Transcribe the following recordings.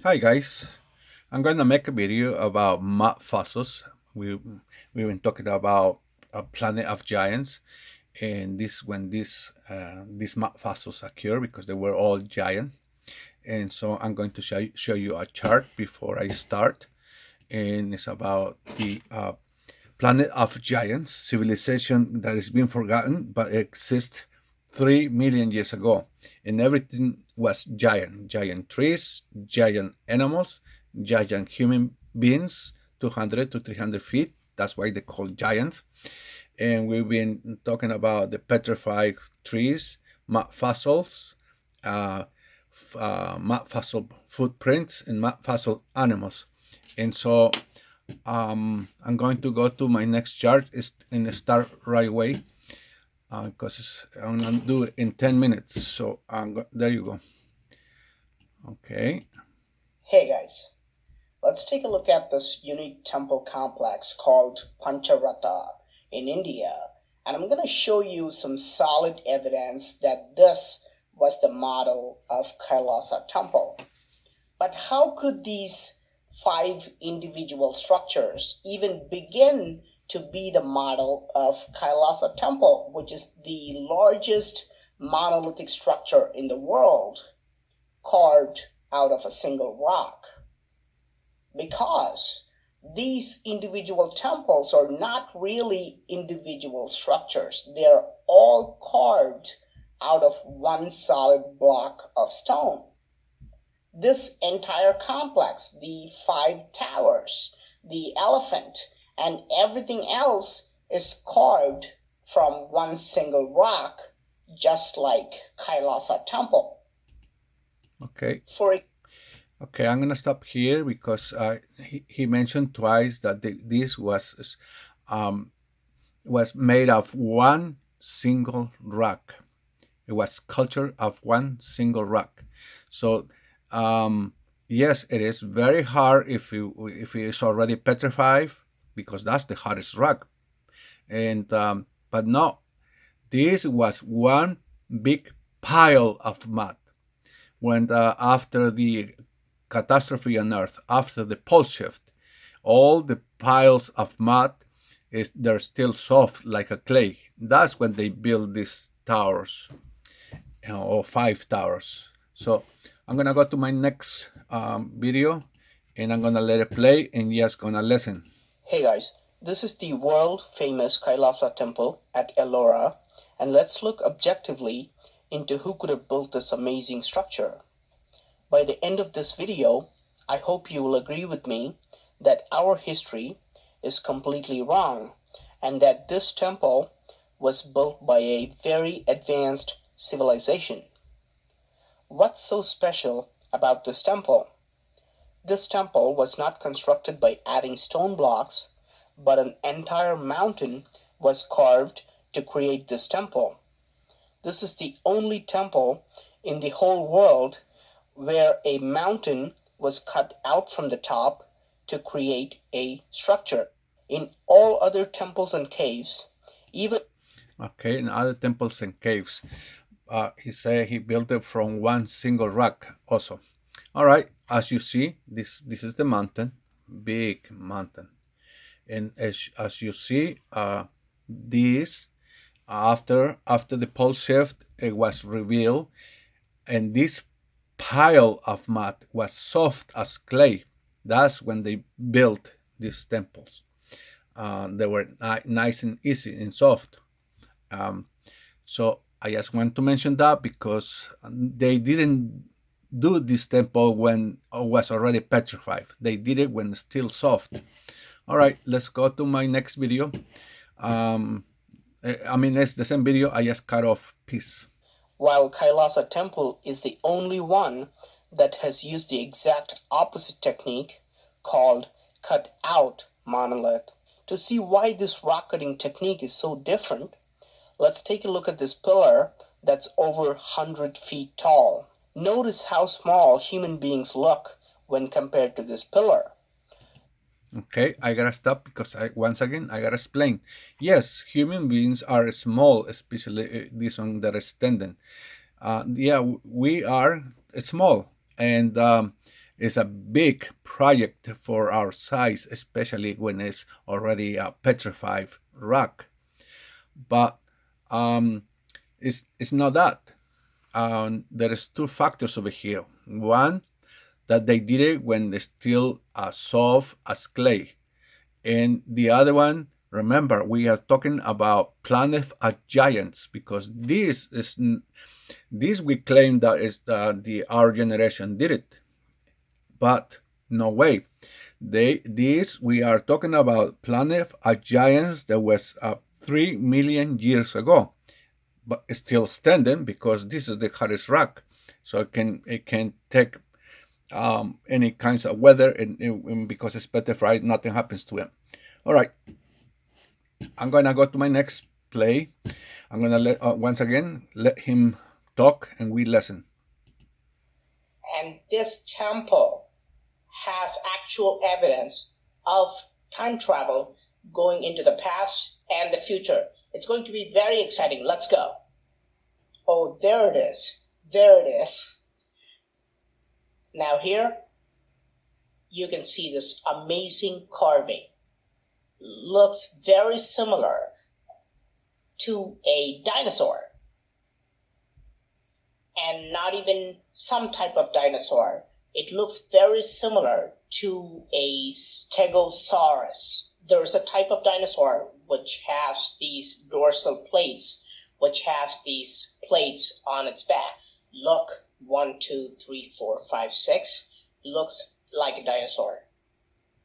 Hi guys, I'm going to make a video about mud fossils. We've been talking about a planet of giants, and this when these mud fossils occur because they were all giant. And so I'm going to show you a chart before I start, and it's about the planet of giants, civilization that is being forgotten but exists 3 million years ago, and everything was giant trees, giant animals, giant human beings, 200 to 300 feet. That's why they call giants. And we've been talking about the petrified trees, mud fossils, uh, mud fossil footprints, and mud fossil animals. And so I'm going to go to my next chart is and start right away because I'm gonna do it in 10 minutes. So there you go. Okay. Hey guys, let's take a look at this unique temple complex called Pancharatha in India, and I'm going to show you some solid evidence that this was the model of Kailasa temple. But how could these five individual structures even begin to be the model of Kailasa temple, which is the largest monolithic structure in the world, carved out of a single rock? Because these individual temples are not really individual structures. They're all carved out of one solid block of stone. This entire complex, the five towers, the elephant, and everything else is carved from one single rock, just like Kailasa temple. Okay. For Okay. I'm gonna stop here because he mentioned twice that this um, was made of one single rock. It was sculpture of one single rock. So yes, it is very hard if it is already petrified because that's the hardest rock. And but no, this was one big pile of mud. When after the catastrophe on Earth, after the pole shift, all the piles of mud they're still soft like a clay. That's when they build these towers, or five towers. So I'm gonna go to my next video, and I'm gonna let it play, and just gonna listen. Hey guys, this is the world famous Kailasa temple at Ellora, and let's look objectively into who could have built this amazing structure. By the end of this video, I hope you will agree with me that our history is completely wrong and that this temple was built by a very advanced civilization. What's so special about this temple? This temple was not constructed by adding stone blocks, but an entire mountain was carved to create this temple. This is the only temple in the whole world where a mountain was cut out from the top to create a structure. In all other temples and caves, even Okay, in other temples and caves, he said he built it from one single rock. Also, all right. As you see, this is the mountain, big mountain, and as you see, this after the pole shift, it was revealed, and this pile of mud was soft as clay. That's when they built these temples. They were nice and easy and soft. Um, so I just want to mention that because they didn't do this temple when it was already petrified. They did it when it's still soft. All right, let's go to my next video. I mean, it's the same video. I just cut off piece. while Kailasa temple is the only one that has used the exact opposite technique called cut out monolith. To see why this rock cutting technique is so different, let's take a look at this pillar that's over 100 feet tall. Notice how small human beings look when compared to this pillar. Okay, I gotta stop because once again I gotta explain. Yes, human beings are small, especially this one that is standing. Yeah, we are small, and is a big project for our size, especially when it's already a petrified rock. But it's not that. There is two factors over here. One, that they did it when they're still soft as clay. And the other one, remember, we are talking about planet of giants, because this we claim that is our generation did it, but no way. We are talking about planet of giants that was 3 million years ago, but it's still standing because this is the hardest rock, so it can take any kinds of weather, and because it's petrified, nothing happens to him. All right, I'm gonna go to my next play. I'm gonna once again let him talk and we listen. And this temple has actual evidence of time travel going into the past and the future. It's going to be very exciting. Let's go. Oh, there it is. There it is. Now here, you can see this amazing carving. Looks very similar to a dinosaur. And not even some type of dinosaur. It looks very similar to a Stegosaurus. There is a type of dinosaur which has these dorsal plates, which has these plates on its back. Look, 1, 2, 3, 4, 5, 6. Looks like a dinosaur.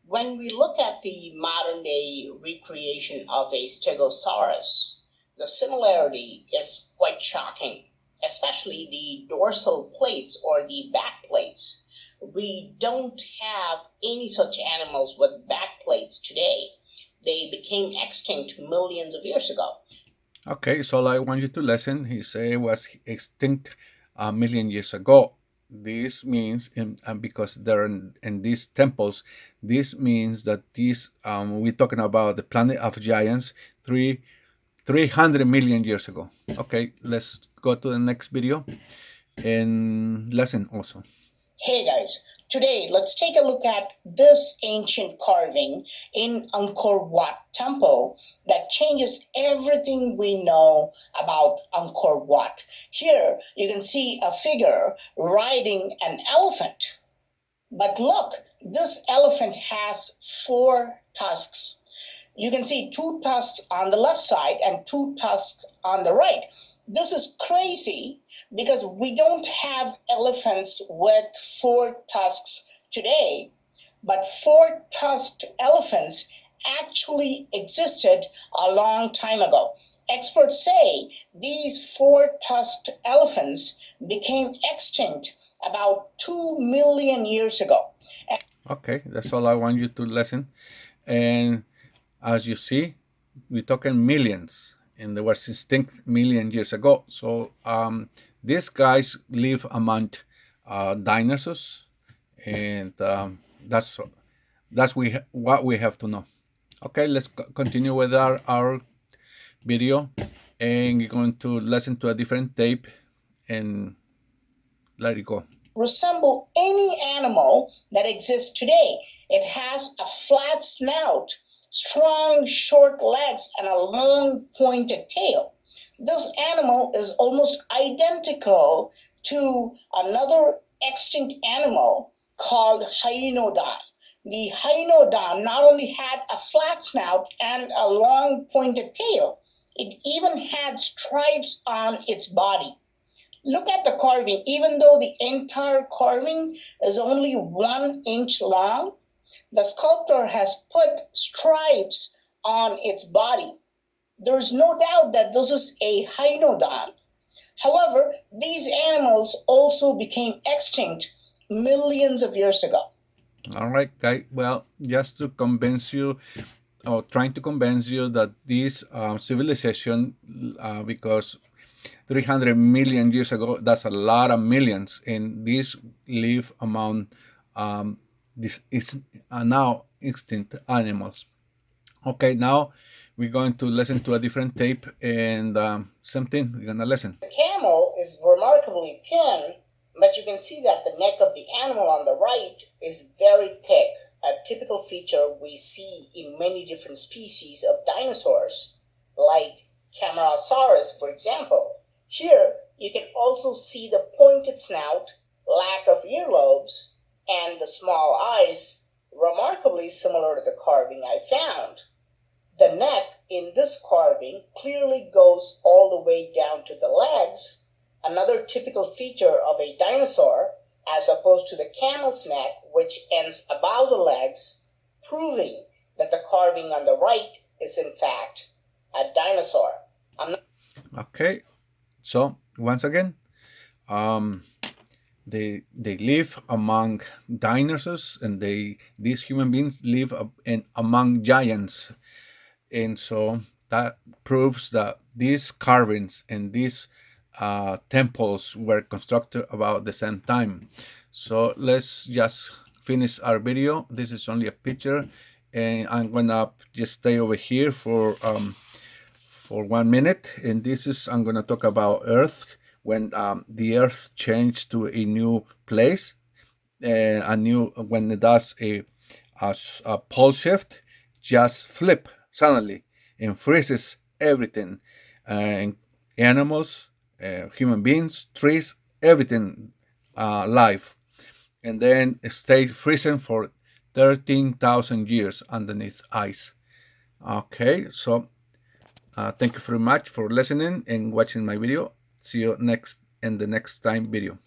When we look at the modern day recreation of a Stegosaurus, the similarity is quite shocking, especially the dorsal plates or the back plates. We don't have any such animals with back plates today. They became extinct millions of years ago. Okay, so I want you to listen. He said it was extinct a million years ago. This means, because they're in these temples, this means that we're talking about the planet of giants 300 million years ago. Okay, let's go to the next video and listen also. Hey guys, today let's take a look at this ancient carving in Angkor Wat Temple that changes everything we know about Angkor Wat. Here you can see a figure riding an elephant. But look, this elephant has 4 tusks. You can see 2 tusks on the left side and 2 tusks on the right. This is crazy because we don't have elephants with 4 tusks today, but 4-tusked elephants actually existed a long time ago. Experts say these 4-tusked elephants became extinct about 2 million years ago. Okay, that's all I want you to listen. And as you see, we're talking millions, and they were extinct million years ago. So these guys live among dinosaurs, and that's what we have to know. Okay, let's continue with our video, and we're going to listen to a different tape and let it go. Resemble any animal that exists today. It has a flat snout, strong short legs, and a long pointed tail. This animal is almost identical to another extinct animal called Hyaenodon. The Hyaenodon not only had a flat snout and a long pointed tail, it even had stripes on its body. Look at the carving. Even though the entire carving is only 1 inch long, the sculptor has put stripes on its body. There's no doubt that this is a Hyaenodon. However, these animals also became extinct millions of years ago. All right, guys. Well, just to convince you, or trying to convince you that this civilization, because 300 million years ago, that's a lot of millions, and these live among this is now extinct animals. Okay, now we're going to listen to a different tape, and same thing, we're gonna listen. The camel is remarkably thin, But you can see that the neck of the animal on the right is very thick, a typical feature we see in many different species of dinosaurs, like Camarasaurus, for example. Here, you can also see the pointed snout, lack of earlobes, and the small eyes, remarkably similar to the carving I found. The neck in this carving clearly goes all the way down to the legs, another typical feature of a dinosaur, as opposed to the camel's neck, which ends above the legs, proving that the carving on the right is in fact a dinosaur. Okay, so once again, they live among dinosaurs, and these human beings live among giants, and so that proves that these carvings and these temples were constructed about the same time. So let's just finish our video. This is only a picture, and I'm gonna just stay over here for 1 minute, and I'm gonna talk about Earth when the Earth changed to a new place, when it does a pole shift, just flip suddenly and freezes everything, animals, human beings, trees, everything live, and then it stays freezing for 13,000 years underneath ice. Okay, so thank you very much for listening and watching my video. See you in the next time video.